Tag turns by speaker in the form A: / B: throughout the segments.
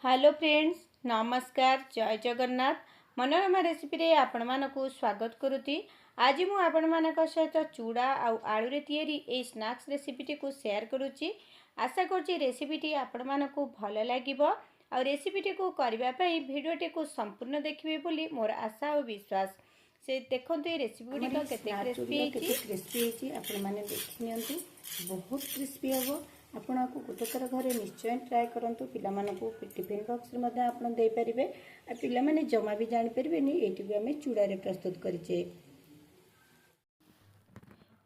A: Hello friends, नमस्कार। जय Jagannath. Manorama recipe रे आपण मानकु स्वागत करुती। आज मु आपण मानक सहित चूड़ा आउ आलू रे तयारी ए स्नैक्स रेसिपी को शेयर करुची। आशा करुची रेसिपी आपण मानकु भल लागिबो आ रेसिपी को करबा पई वीडियो को संपूर्ण देखिबे बोली मोर आशा और विश्वास। से देखंतु ए रेसिपी गुडी को केते क्रिस्पी हेची आपण माने देखि नियंतु। बहुत क्रिस्पी हबो। आपण को गोटे थर घरे निश्चय ट्राए करंतु। पिला मानकु टिफिन बॉक्स रे मध्ये आपण दे परिबे आ पिला माने जमा भी जानि परिबेनी एटी भी हमें चूड़ा रे प्रस्तुत करिचे।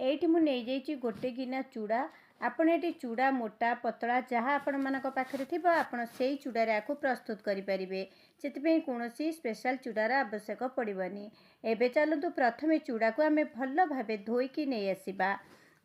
A: एटी मु नै जाइची गोटे गिना चूड़ा। आपण एटी चूड़ा मोटा पतला जहाँ आपण मानक पाखरे थिबा आपण सेही चूड़ा रे आकु प्रस्तुत करि परिबे। सेति पे कोनोसी स्पेशल चूड़ार आवश्यक पड़िबनी। एबे चलतु प्रथमे चूड़ा को आमे भल्ल भाबे धोईकी नै आसीबा।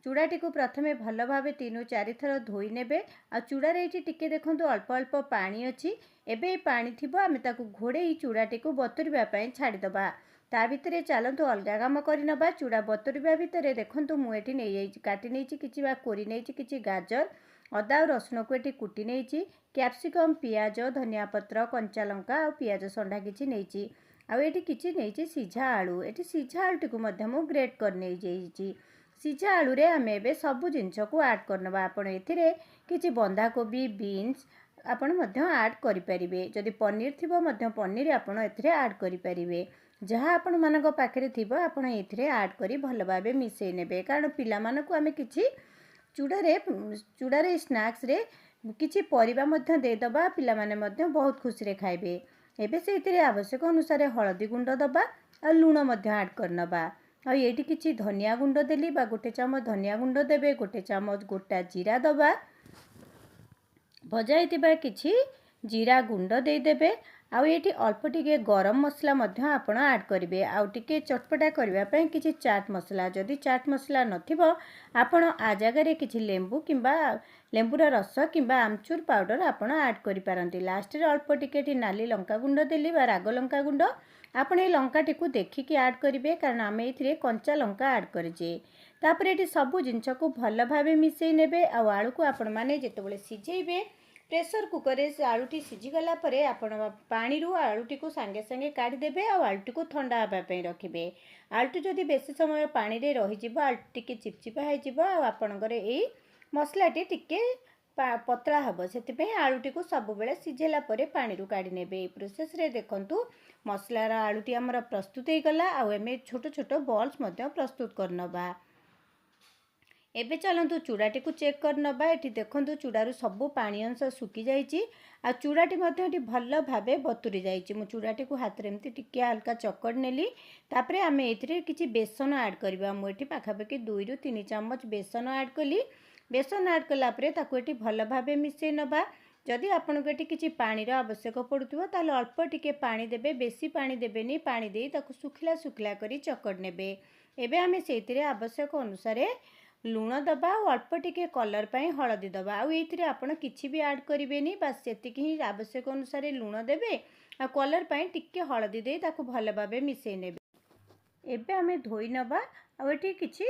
A: चूड़ाटी को प्रथमे भल भाव 3-4 थर धोई नेबे। आ चूड़ारे ये टिके देखंतु अल्प अल्प पानी अच्छी। एबे पानी थिबो आमे ताकू घोड़े चूड़ाटी को बतुरिबा पई छाड़ी दबा। ता भितरे चलतु अलगा काम करनबा। चूड़ा बतुरिबा भितरे देखंतु मु एठी नै जाइछि काटी नैछि किछि बा कोरी नैछि किछि गाजर अदा और रसुण को एठी कुटी नैछि कैप्सिकम पियाज धनिया पत्र कंचा लंका और पियाज संडा किछि नैछि आ एठी किछि नैछि सिझा आलू। एठी सिझा आलूटी को मध्य मु ग्रेट कर नै जाइछि। सिझा आलू रे आमे एबे सब जिनस को ऐड करनबा। आपण एथिरे किछि बंधा कोबी बीन्स आपण मध्य ऐड करि परिबे। जदि पनीर थिबो मध्य पनीर आपण एथिरे ऐड करि परिबे। जहाँ आपण मानक पाखरे थिबो आपण एथिरे ऐड करि भल भाबे मिसै नेबे। कारण पिला मानकु आमे किछि चूड़ारे स्नैक्स रे किछि परिबा मध्य दे दबा। पिला माने मध्य बहुत खुशी रे खाइबे। एबे सेथिरे आवश्यक अनुसार हळदी गुंड दबा आ लूण मध्य ऐड करनबा। आ ये किछि धनिया गुंड देली बा गोटे चामच धनिया गुंड देबे। गोटे चामच गोटा जीरा दबा। भजा हेतिबा किछि जीरा गुंड दे देबे। आ ये अल्प टिके गरम मसला मध्य आपण ऐड करिवे। आ टिके चटपटा करबा पय किछि चाट मसला जदि चाट मसला नथिबो आपण आ जगह रे किछि लेंबू किंबा लेंबूर रस किंबा आमचूर पाउडर आपण ऐड करि पारंती। लास्ट रे अल्प टिके नाली लंका गुंड देली बा राग लंका गुंड आपण ए लंकाटी को देखिकी ऐड करिवे। कारण आमे एथिरे कंचा लंका ऐड करिजे। तापर एठी सब जिंस को भल भाबे मिसै नेबे। आ आलू को आपण माने जेतेबेले सिझेइबे प्रेशर कुकर रे आलूटी सिझी गला परे आपण पानी रु आलूटी को संगे संगे काढ़ी देबे। आ आलूटी को ठंडा हबा पई रखिबे। आलूटी जदि बेसी समय पानी रे रहि जिवो आलू टिके चिपचिपा हे जिवो। आ आपणकर एई मसलाटी टिके पतला हबो। सेति आलूटी को सब बेले सिझेला परे पानी रु काढ़ी नेबे। ए प्रोसेस रे देखंतु मसलार आलूटी हमर प्रस्तुत हो गला। आ एमे छोट छोट बॉल्स मध्य प्रस्तुत करनबा। एबे चलंतु चूड़ाटी को चेक करनबा। एठी देखंतु चूड़ारू सब पानी अंश सुखी जाइछि। आ चूड़ाटी मध्य एठी भल भाबे बतुरी जाइछि। मु चूड़ाटी को हाथ रे एमती टिके हल्का चकड़ नेली। तापरे आमे एथिरे किछि बेसन ऐड करबा। मु एठी पाखापाखि 2-3 चम्मच बेसन ऐड कली। बेसन ऐड कला परे ताकू एठी भल भाबे मिसै नबा। जदि आपनको एठी किछि पानी रा आवश्यक पडुथिबो ताले अल्प टिके पानी देबे। बेसी पानी देबेनी। पानी देई ताकू सुखिला सुखिला करी चकड़ नेबे। एबे आमे सेतिरे आवश्यक अनुसार लूण दबा और अल्प टिके कलर पाई हळदी दबा। आ एथिरे आपण किछि भी ऐड करिवेनी। बस सेतिकी ही आवश्यक अनुसार लूण देबे। आ कलर पाई टिके हळदी देई ताकू भल भाबे मिसै नेबे। एबे आमे धोई नबा। आ एठी किछि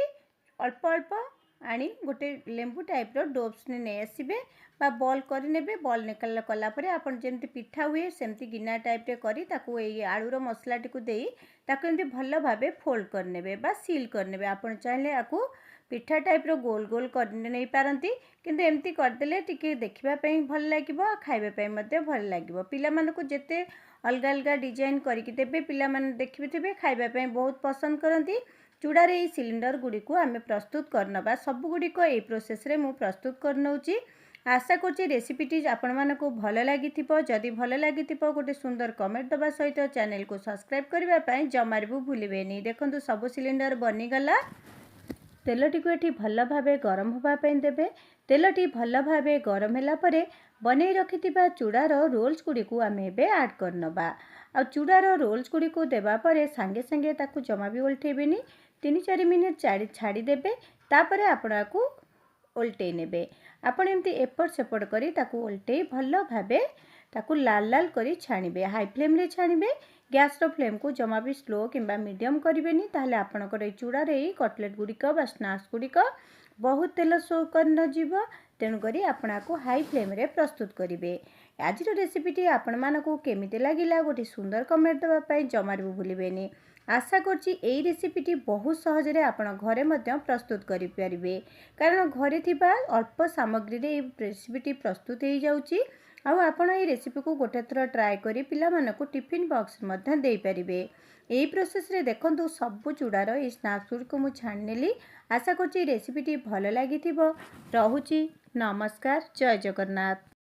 A: अल्प अल्प आनी गोटे लेंबू टाइप रो डोप्स ने आसीबे बा बॉल कर नेबे। बॉल निकल कला परे आपण जेमति पिठा हुए सेमति गिना टाइप रे करी ताकू एई आलू रो मसलाटी को देई ताकू एमति भल भाबे फोल्ड कर नेबे बा सील कर नेबे। आपण चाहिले आकू पिठा टाइप रो गोल गोल कर नै पारंती। किंतु एमती कर देले टिके देखिबा पई भल लागिबो। खाइबा पई मध्ये भल लागिबो। पिला मानको जेते अलगा अलगा डिजाइन करिकि देबे पिला माने देखिबे थिबे खाइबा पई बहुत पसंद करंती। चूड़ारे ये सिलिंडर गुडी को आमे प्रस्तुत करनबा। सब गुडी को ए प्रोसेस रे मु प्रस्तुत करनौची। आशा करछि रेसिपीटी आपण मानको भल लागिथिबो। जदि भल लागिथिबो गोटे सुंदर कमेंट दबा सहित चैनल को सब्सक्राइब करबा पई जमार भी भूलिबेनी। देखंतु सब सिलिंडर बनी गला। तेलटी को एठी भल भाबे गरम होबा पई देबे। तेलटी भल भाबे गरम होला परे बनै रखिथिबा चूड़ार रोल्स गुडी को आमे एबे ऐड करनबा। आ चूड़ार रोल्स गुडी को देबा परे संगे संगे ताकू जमा भी उल्टेबेनी। 3-4 मिनिट छाड़ी देबे। तापरे आपणाकू उल्टे नेबे। आपण एमती एपट सेपट करी ताकू उल्टे भल भाबे ताकू लाल लाल करी छाणीबे। हाई फ्लेम रे छाणीबे। गैस रो फ्लेम को जमा भी स्लो किंबा मीडियम करिवेनी। ताहले आपणकर ए चूड़ारे कटलेट गुडिक बा स्नैक्स गुडिक बहुत तेल शो कर न जीव तेणुकरी आपणाको हाई फ्लेम रे प्रस्तुत करेंगे। आज रेसिपीटी आपण मानक केमिति लगिला गोटे सुंदर कमेंट देवाई जमार भी भूलें। आशा करछि एई रेसिपीटी बहुत सहजरे आपण घरे मध्य प्रस्तुत करें, कारण घरे थिबा अल्प सामग्री रे रेसिपीटी प्रस्तुत हो जाउछि। आउ आपण एई रेसिपी को गोटे थर ट्राए करी पिला मानक टिफिन बॉक्स मध्य दे पारिबे। एई प्रोसेस रे देखंतु सब चूड़ार ए स्नैक्स फूड को मु छाणी नेली। आशा करछि रेसिपीटी भल लागिथिबो। रहुछि नमस्कार, जय जगन्नाथ।